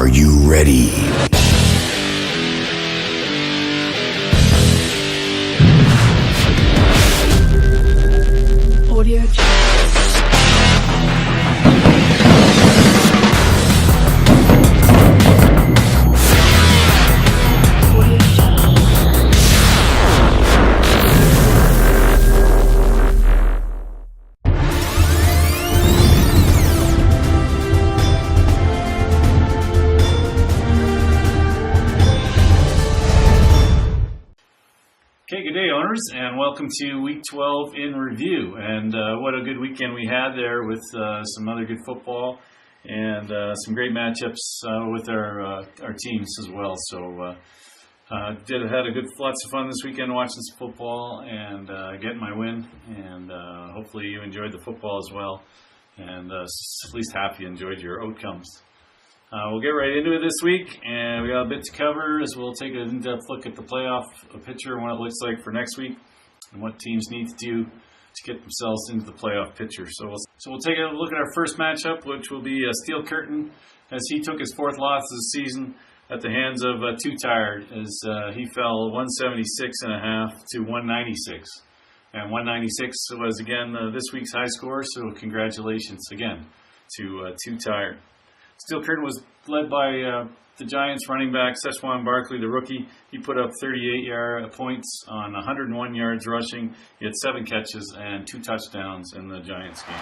Are you ready? Audio Okay, good day, owners, and welcome to Week 12 in review. And what a good weekend we had there with some other good football and some great matchups with our teams as well. So had a lots of fun this weekend watching some football and getting my win. And hopefully you enjoyed the football as well, and at least half you enjoyed your outcomes. We'll get right into it this week, and we got a bit to cover as we'll take an in-depth look at the playoff picture and what it looks like for next week and what teams need to do to get themselves into the playoff picture. So we'll take a look at our first matchup, which will be Steel Curtain, as he took his fourth loss of the season at the hands of Too Tired, as he fell 176.5 to 196. And 196 was, again, this week's high score, so congratulations again to Too Tired. Steel Curtain was led by the Giants running back, Szechuan Barkley, the rookie. He put up 38 points on 101 yards rushing. He had 7 catches and 2 touchdowns in the Giants game.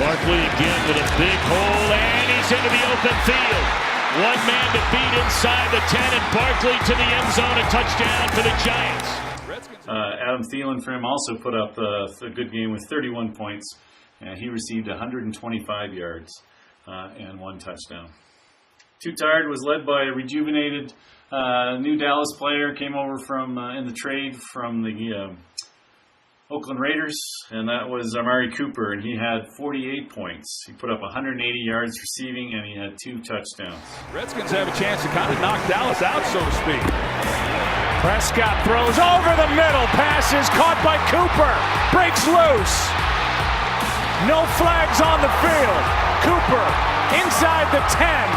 Barkley again with a big hole, and he's into the open field. One man to beat inside the 10, and Barkley to the end zone, a touchdown for the Giants. Adam Thielen for him also put up a good game with 31 points. And he received 125 yards and 1 touchdown. Too Tired was led by a rejuvenated new Dallas player, came over from in the trade from the Oakland Raiders, and that was Amari Cooper, and he had 48 points. He put up 180 yards receiving, and he had 2 touchdowns. Redskins have a chance to kind of knock Dallas out, so to speak. Prescott throws over the middle, passes caught by Cooper, breaks loose. No flags on the field. Cooper inside the 10.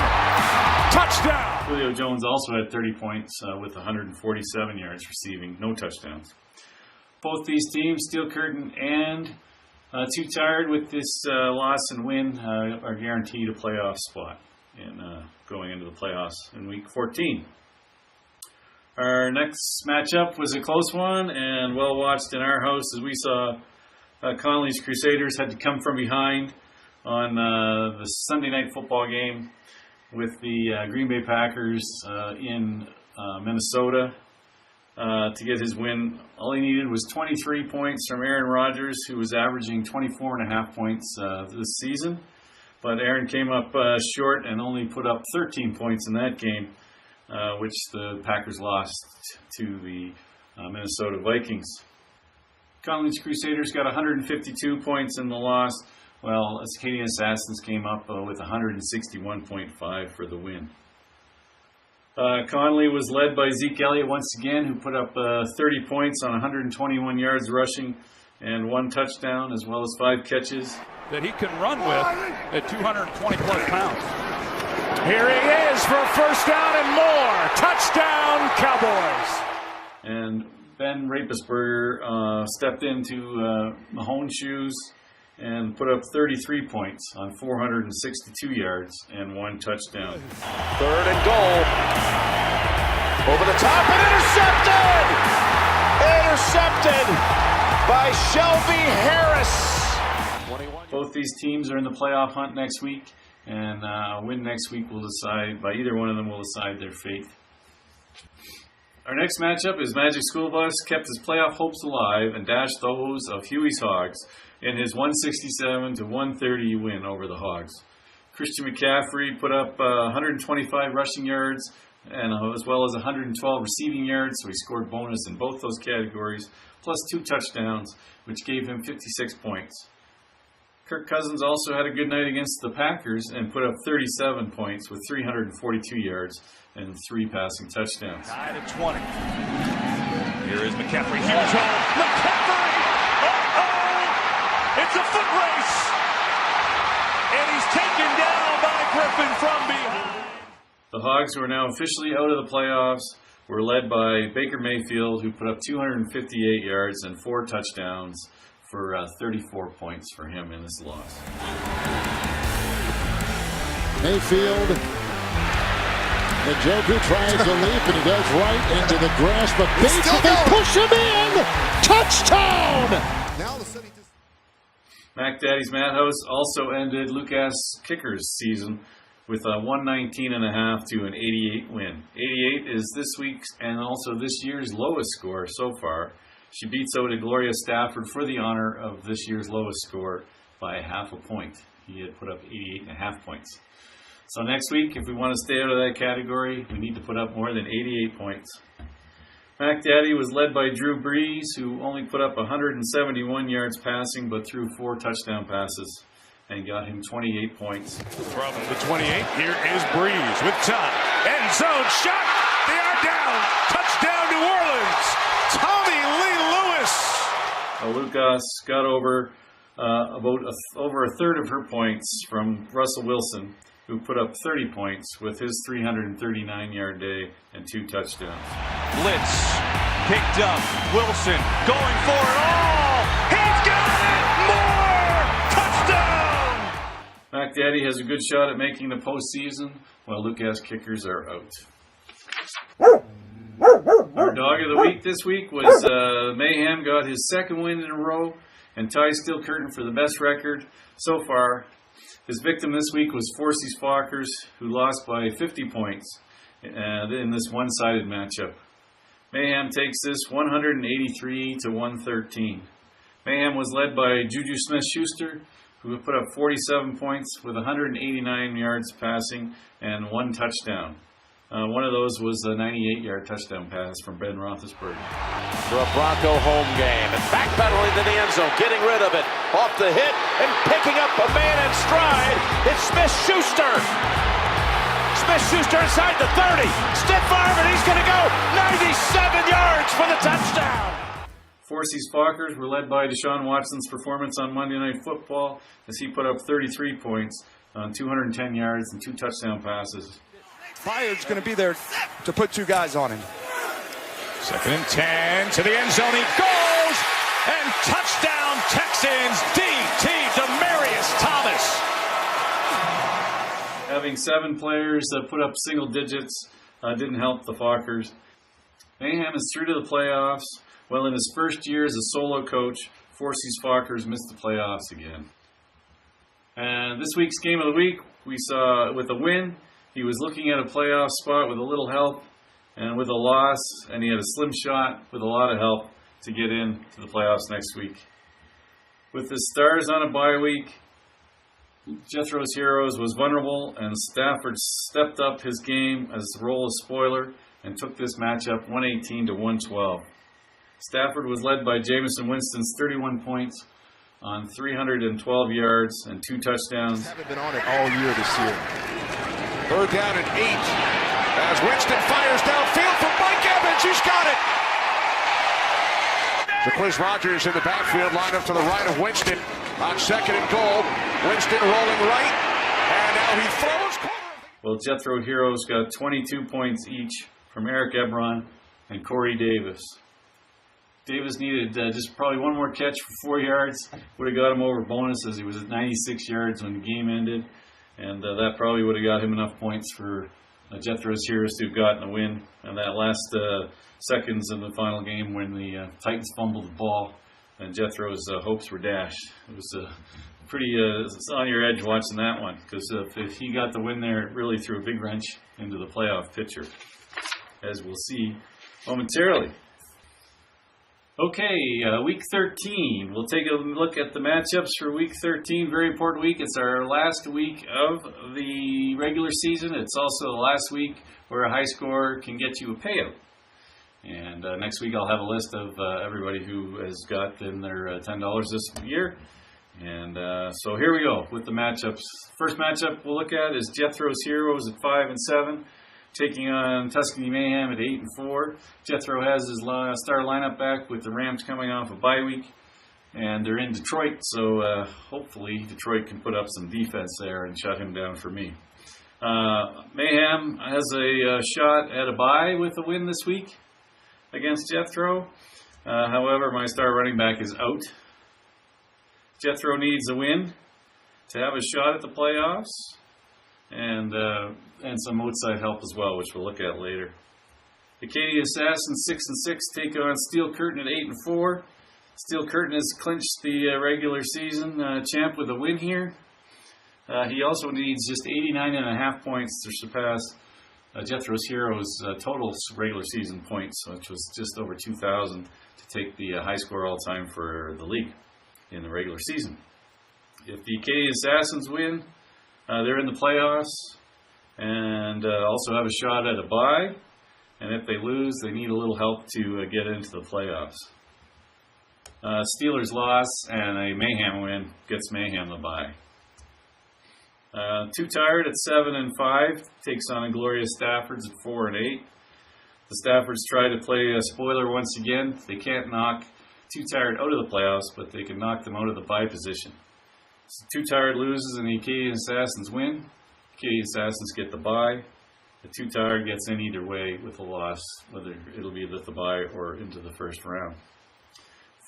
Touchdown. Julio Jones also had 30 points with 147 yards receiving, no touchdowns. Both these teams, Steel Curtain and Too Tired, with this loss and win, are guaranteed a playoff spot in going into the playoffs in Week 14. Our next matchup was a close one and well watched in our house as we saw Connolly's Crusaders had to come from behind on the Sunday night football game with the Green Bay Packers in Minnesota to get his win. All he needed was 23 points from Aaron Rodgers, who was averaging 24.5 points this season. But Aaron came up short and only put up 13 points in that game, which the Packers lost to the Minnesota Vikings. Connolly's Crusaders got 152 points in the loss, while Acadian Assassins came up with 161.5 for the win. Connolly was led by Zeke Elliott once again, who put up 30 points on 121 yards rushing and 1 touchdown, as well as 5 catches. That he can run with at 220-plus pounds. Here he is for a first down and more. Touchdown, Cowboys. And Ben Rapisberger stepped into Mahone shoes and put up 33 points on 462 yards and 1 touchdown. 3rd and goal. Over the top and intercepted! Intercepted by Shelby Harris. Both these teams are in the playoff hunt next week, and a win next week will decide, by either one of them will decide their fate. Our next matchup is Magic School Bus kept his playoff hopes alive and dashed those of Huey's Hogs in his 167-130 win over the Hogs. Christian McCaffrey put up 125 rushing yards and as well as 112 receiving yards, so he scored bonus in both those categories, plus 2 touchdowns, which gave him 56 points. Kirk Cousins also had a good night against the Packers and put up 37 points with 342 yards and 3 passing touchdowns. Tied at 20. Here is McCaffrey. Huge hole. McCaffrey! Uh-oh! It's a foot race! And he's taken down by Griffin. open from behind. The Hogs, who are now officially out of the playoffs, were led by Baker Mayfield, who put up 258 yards and 4 touchdowns for 34 points for him in this loss. Mayfield, Njoku tries to leap, and he goes right into the grass, but Bates, they push him in! Touchdown! Now the city. Mac Daddy's Madhouse also ended Lucas Kicker's season with a 119.5 to an 88 win. 88 is this week's and also this year's lowest score so far. She beats out Gloria Stafford for the honor of this year's lowest score by half a point. He had put up 88.5 points. So next week, if we want to stay out of that category, we need to put up more than 88 points. Mac Daddy was led by Drew Brees, who only put up 171 yards passing, but threw 4 touchdown passes and got him 28 points. From the 28, here is Brees with time. End zone shot. They are down. Touchdown, New Orleans. Tommy Lee Lewis. Lucas got over over a third of her points from Russell Wilson, who put up 30 points with his 339-yard day and 2 touchdowns. Blitz picked up. Wilson going for it all. He's got it. More touchdown. Mac Daddy has a good shot at making the postseason, while Lucas Kickers are out. Our dog of the week this week was Mayhem. Got his 2nd win in a row, and Ty Stillcurtain for the best record so far. His victim this week was Forces Fockers, who lost by 50 points in this one-sided matchup. Mayhem takes this 183 to 113. Mayhem was led by Juju Smith-Schuster, who put up 47 points with 189 yards passing and 1 touchdown. One of those was a 98-yard touchdown pass from Ben Roethlisberger. For a Bronco home game, and backpedaling to the end zone, getting rid of it, off the hit, and picking up a man in stride. It's Smith-Schuster. Smith-Schuster inside the 30. Stiff arm, and he's going to go 97 yards for the touchdown. Forces Fockers were led by Deshaun Watson's performance on Monday Night Football, as he put up 33 points on 210 yards and 2 touchdown passes. Byard's going to be there to put 2 guys on him. 2nd and 10 to the end zone. He goes, and touchdown Texans. D.T. Demaryius Thomas. Having 7 players that put up single digits didn't help the Fockers. Mayhem is through to the playoffs. Well, in his first year as a solo coach, Forces Fockers missed the playoffs again. And this week's game of the week, we saw with a win, he was looking at a playoff spot with a little help, and with a loss, and he had a slim shot with a lot of help to get into the playoffs next week. With the Stars on a bye week, Jethro's Heroes was vulnerable, and Stafford stepped up his game as the role of spoiler and took this matchup 118 to 112. Stafford was led by Jameson Winston's 31 points on 312 yards and 2 touchdowns. Haven't been on it all year this year. 3rd down and 8. As Winston fires downfield for Mike Evans. He's got it. Jacquizz Rodgers in the backfield, lined up to the right of Winston on 2nd and goal. Winston rolling right, and now he throws. Well, Jethro Heroes got 22 points each from Eric Ebron and Corey Davis. Davis needed just probably one more catch for 4 yards. Would have got him over bonus, as he was at 96 yards when the game ended. And that probably would have got him enough points for Jethro's Heroes to have gotten a win. And that last seconds in the final game when the Titans fumbled the ball and Jethro's hopes were dashed. It was pretty on your edge watching that one, because if he got the win there, it really threw a big wrench into the playoff picture, as we'll see momentarily. Okay, Week 13. We'll take a look at the matchups for Week 13. Very important week. It's our last week of the regular season. It's also the last week where a high score can get you a payout. And next week I'll have a list of everybody who has gotten their $10 this year. And so here we go with the matchups. First matchup we'll look at is Jethro's Heroes at 5-7. Taking on Tuscany Mayhem at 8-4. Jethro has his star lineup back with the Rams coming off a bye week, and they're in Detroit, so hopefully Detroit can put up some defense there and shut him down for me. Mayhem has a shot at a bye with a win this week against Jethro. However, my star running back is out. Jethro needs a win to have a shot at the playoffs, and some outside help as well, which we'll look at later. Acadia Assassins 6-6 take on Steel Curtain at 8-4. Steel Curtain has clinched the regular season champ with a win here. He also needs just 89.5 points to surpass Jethro's Heroes' total regular season points, which was just over 2,000, to take the high score all time for the league in the regular season. If the Acadia Assassins win, they're in the playoffs and also have a shot at a bye. And if they lose, they need a little help to get into the playoffs. Steelers loss and a Mayhem win gets Mayhem the bye. Too Tired at 7-5 takes on Glorious Staffords at 4-8. The Staffords try to play a spoiler once again. They can't knock Too Tired out of the playoffs, but they can knock them out of the bye position. So Too Tired loses and the Acadian Assassins win. Acadian Assassins get the bye. The Too Tired gets in either way with a loss, whether it'll be with the bye or into the first round.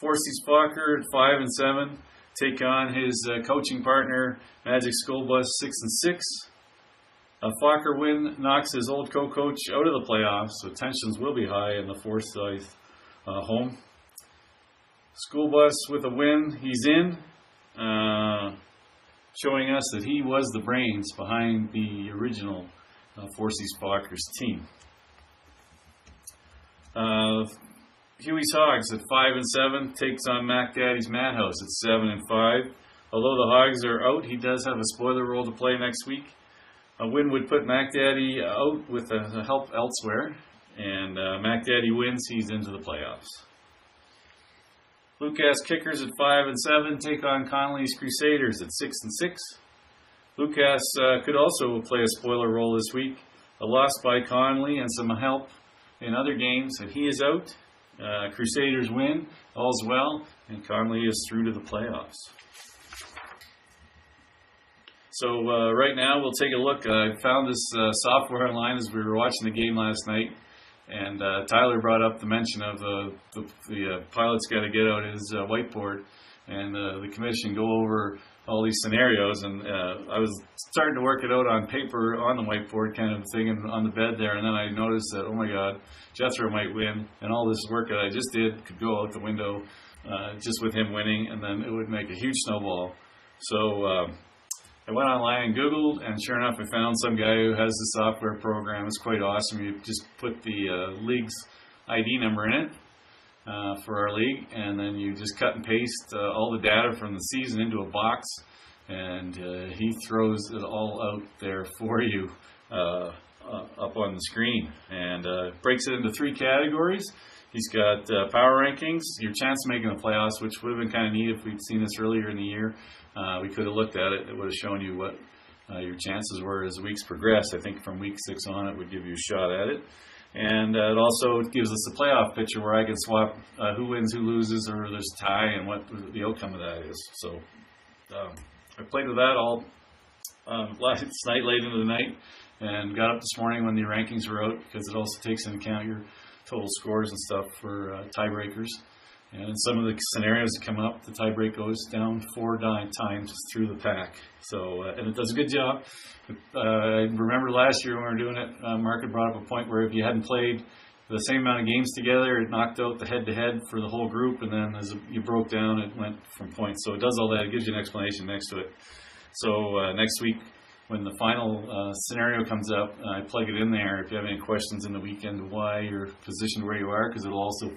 Forsy's Fokker at 5-7 take on his coaching partner Magic School Bus 6-6. A Fokker win knocks his old co-coach out of the playoffs, so tensions will be high in the Forsyth home. School Bus with a win, he's in, showing us that he was the brains behind the original Forsy's Fokker's team. Huey's Hogs at 5-7 takes on Mac Daddy's Madhouse at 7-5. Although the Hogs are out, he does have a spoiler role to play next week. A win would put Mac Daddy out with help elsewhere, and Mac Daddy wins, he's into the playoffs. Lucas Kickers at 5-7 take on Connolly's Crusaders at 6-6. Lucas could also play a spoiler role this week. A loss by Connolly and some help in other games, and he is out. Crusaders win, all's well, and Connolly is through to the playoffs. So right now we'll take a look. I found this software online as we were watching the game last night, and Tyler brought up the mention of the pilot's got to get out his whiteboard and the commission go over all these scenarios, and I was starting to work it out on paper on the whiteboard kind of thing and on the bed there, and then I noticed that, oh my God, Jethro might win, and all this work that I just did could go out the window just with him winning, and then it would make a huge snowball. So I went online and Googled, and sure enough, I found some guy who has the software program. It's quite awesome. You just put the league's ID number in it for our league, and then you just cut and paste all the data from the season into a box, and he throws it all out there for you up on the screen, and breaks it into 3 categories. He's got power rankings, your chance of making the playoffs, which would have been kind of neat if we'd seen this earlier in the year. We could have looked at it. It would have shown you what your chances were as the weeks progressed. I think from week 6 on, it would give you a shot at it. And it also gives us a playoff picture where I can swap who wins, who loses, or there's a tie, and what the outcome of that is. So I played with that all last night, late into the night, and got up this morning when the rankings were out, because it also takes into account your total scores and stuff for tiebreakers. And in some of the scenarios that come up, the tiebreak goes down 4 times through the pack. So, and it does a good job. I remember last year when we were doing it, Mark had brought up a point where if you hadn't played the same amount of games together, it knocked out the head-to-head for the whole group, and then as you broke down, it went from points. So it does all that. It gives you an explanation next to it. So next week, when the final scenario comes up, I plug it in there. If you have any questions in the weekend, why you're positioned where you are, because it'll also...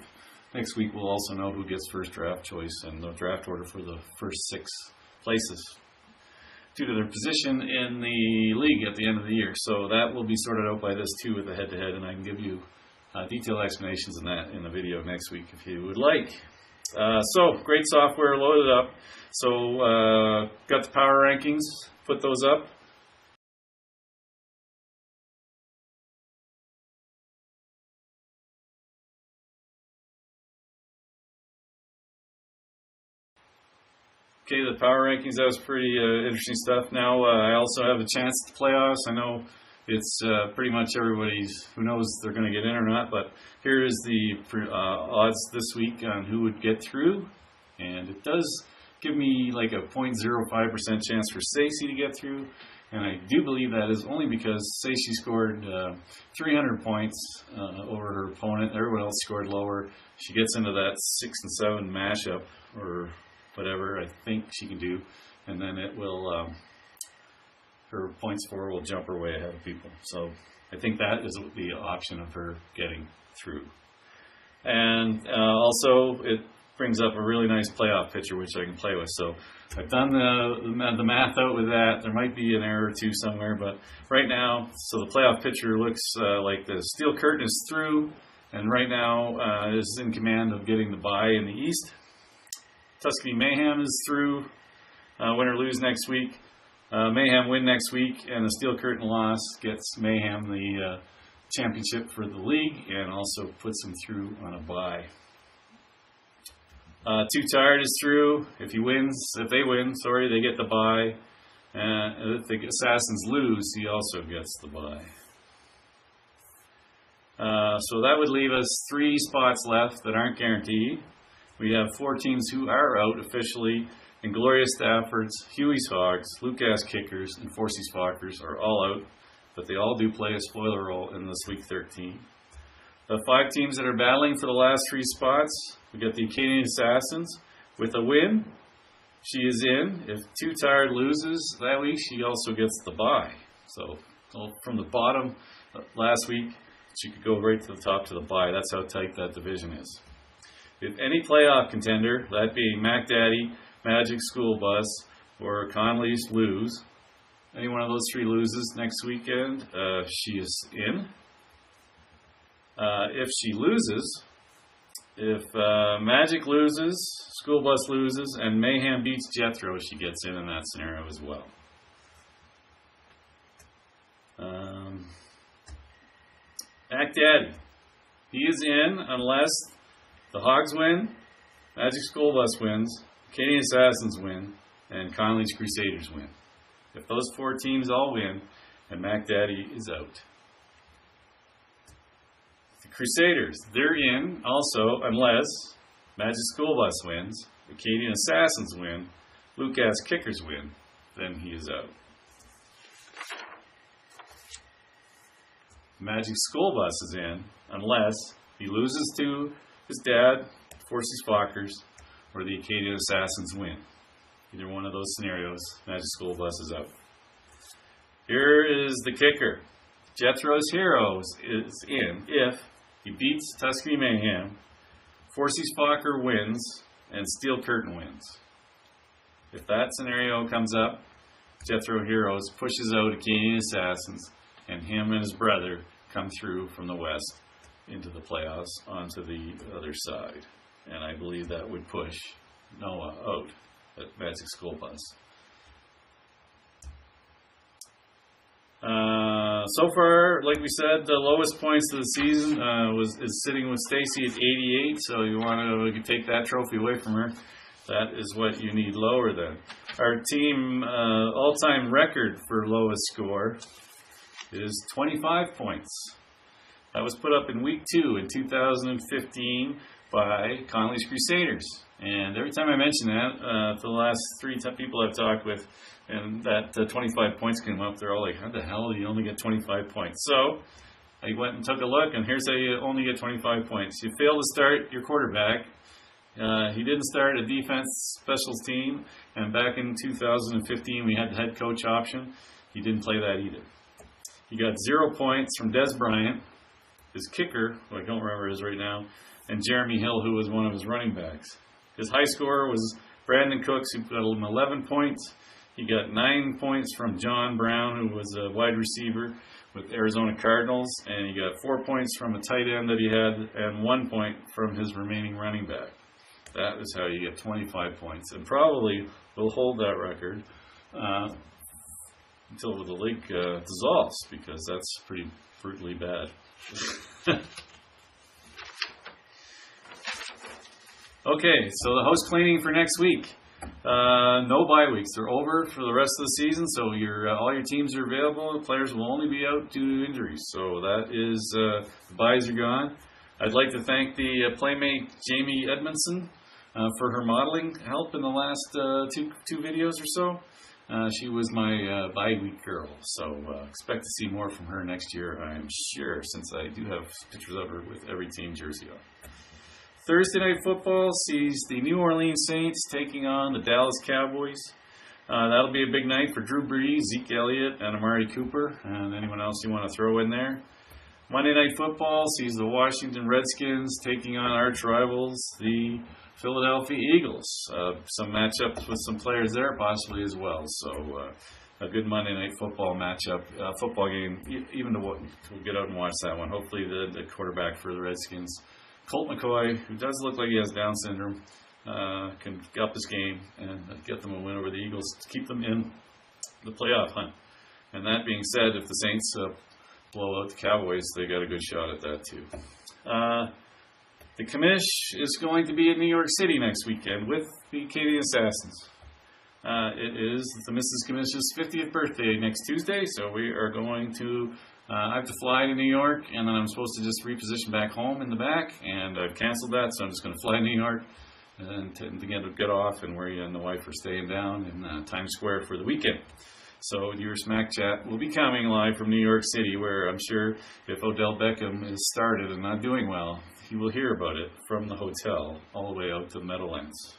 Next week, we'll also know who gets first draft choice and the draft order for the first 6 places due to their position in the league at the end of the year. So that will be sorted out by this too with the head-to-head, and I can give you detailed explanations in that in the video next week if you would like. So great software loaded up. So got the power rankings, put those up. Okay, the power rankings, that was pretty interesting stuff. Now I also have a chance at the playoffs. I know it's pretty much everybody's who knows they're going to get in or not, but here is the odds this week on who would get through. And it does give me like a 0.05% chance for Stacey to get through. And I do believe that is only because, say, she scored 300 points over her opponent. Everyone else scored lower. She gets into that 6 and 7 mashup or whatever I think she can do, and then it will her points for will jump her way ahead of people. So I think that is the option of her getting through. And also it brings up a really nice playoff picture which I can play with. So I've done the math out with that. There might be an error or two somewhere, but right now, so the playoff picture looks like the Steel Curtain is through, and right now is in command of getting the bye in the East. Tuscany Mayhem is through, win or lose next week. Mayhem win next week, and the Steel Curtain loss gets Mayhem the championship for the league and also puts them through on a bye. Too Tired is through. If they win, they get the bye. And if the Assassins lose, he also gets the bye. So that would leave us 3 spots left that aren't guaranteed. We have 4 teams who are out officially. Inglorious Staffords, Huey's Hogs, Lucas Kickers, and Forsy's Fockers are all out, but they all do play a spoiler role in this Week 13. The 5 teams that are battling for the last 3 spots, we got the Acadian Assassins. With a win, she is in. If Too Tired loses that week, she also gets the bye. So from the bottom last week, she could go right to the top to the bye. That's how tight that division is. If any playoff contender, that being Mac Daddy, Magic School Bus, or Conley's lose, any one of those 3 loses next weekend, she is in. If she loses, if Magic loses, School Bus loses, and Mayhem beats Jethro, she gets in that scenario as well. Mac Daddy, he is in unless the Hogs win, Magic School Bus wins, Acadian Assassins win, and Conley's Crusaders win. If those 4 teams all win, then Mac Daddy is out. The Crusaders, they're in also unless Magic School Bus wins, Acadian Assassins win, Lucas Kickers win, then he is out. Magic School Bus is in unless he loses to his dad, Forsy's Fockers, or the Acadian Assassins win. Either one of those scenarios, Magic School Bus is out. Here is the kicker. Jethro's Heroes is in if he beats Tuscany Mayhem, Forsy's Focker wins, and Steel Curtain wins. If that scenario comes up, Jethro Heroes pushes out Acadian Assassins, and him and his brother come through from the west into the playoffs onto the other side. And I believe that would push Noah out at Magic School Bus. So far, like we said, the lowest points of the season is sitting with Stacey at 88. So you want to take that trophy away from her. That is what you need lower than. Our team all-time record for lowest score is 25 points. That was put up in Week 2 in 2015 by Conley's Crusaders. And every time I mention that, the last 3 people I've talked with, and that 25 points came up, they're all like, how the hell do you only get 25 points? So I went and took a look, and here's how you only get 25 points. You fail to start your quarterback. He didn't start a defense specials team, and back in 2015 we had the head coach option. He didn't play that either. He got 0 points from Des Bryant, his kicker, who I don't remember his right now, and Jeremy Hill, who was one of his running backs. His high scorer was Brandon Cooks, who got him 11 points. He got 9 points from John Brown, who was a wide receiver with Arizona Cardinals, and he got 4 points from a tight end that he had, and 1 point from his remaining running back. That is how you get 25 points, and probably will hold that record until the league dissolves, because that's pretty brutally bad. Okay, so the house cleaning for next week. No bye weeks. They're over for the rest of the season, so all your teams are available. The players will only be out due to injuries. So that is, the byes are gone. I'd like to thank the Playmate Jamie Edmondson for her modeling help in the last two videos or so. She was my bye week girl, so expect to see more from her next year, I'm sure, since I do have pictures of her with every team jersey on. Thursday Night Football sees the New Orleans Saints taking on the Dallas Cowboys. That'll be a big night for Drew Brees, Zeke Elliott, and Amari Cooper, and anyone else you want to throw in there. Monday Night Football sees the Washington Redskins taking on arch rivals, the Philadelphia Eagles. Some matchups with some players there possibly as well. So a good Monday Night Football matchup, football game, even to get out and watch that one. Hopefully the quarterback for the Redskins, Colt McCoy, who does look like he has Down syndrome, can up his game and get them a win over the Eagles to keep them in the playoff hunt. And that being said, if the Saints blow out the Cowboys, they got a good shot at that too. The Commish is going to be in New York City next weekend with the Canadian Assassins. It is the Mrs. Commish's 50th birthday next Tuesday, so we are going to, I have to fly to New York, and then I'm supposed to just reposition back home in the back, and I've canceled that, so I'm just going to fly to New York and to get off, and Maria and the wife are staying down in Times Square for the weekend. So your Smack Chat will be coming live from New York City, where I'm sure if Odell Beckham is started and not doing well, you will hear about it from the hotel all the way out to Meadowlands.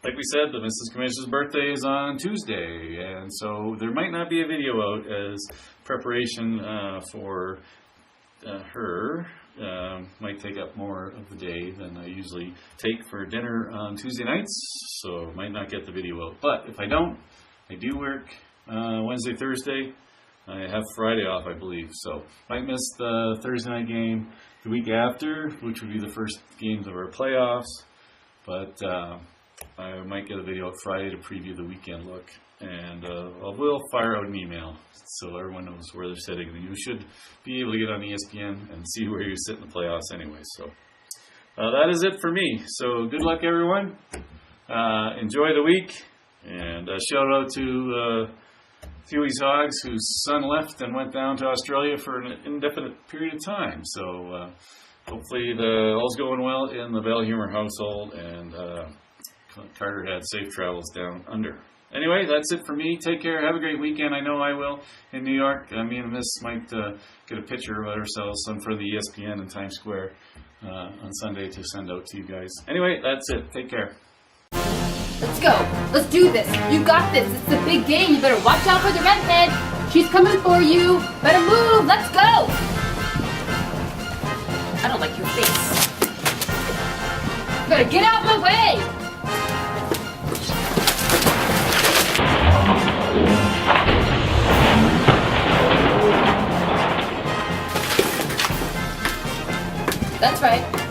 Like we said, the Mrs. Commissioner's birthday is on Tuesday, and so there might not be a video out as preparation for her. Might take up more of the day than I usually take for dinner on Tuesday nights, so might not get the video out. But if I don't, I do work Wednesday, Thursday. I have Friday off, I believe, so might miss the Thursday night game the week after, which would be the first games of our playoffs, but I might get a video out Friday to preview the weekend look, and I will fire out an email so everyone knows where they're sitting. You should be able to get on ESPN and see where you sit in the playoffs anyway. So that is it for me. So good luck, everyone. Enjoy the week, and shout out to Huey's Hogs, whose son left and went down to Australia for an indefinite period of time. So hopefully all's going well in the Bellhumor household, and Carter had safe travels down under. Anyway, that's it for me. Take care. Have a great weekend. I know I will in New York. Me and Miss might get a picture of ourselves in front of the ESPN in Times Square on Sunday to send out to you guys. Anyway, that's it. Take care. Let's go. Let's do this. You got this. It's a big game. You better watch out for the redhead. She's coming for you. Better move. Let's go. I don't like your face. You better get out of my way. That's right.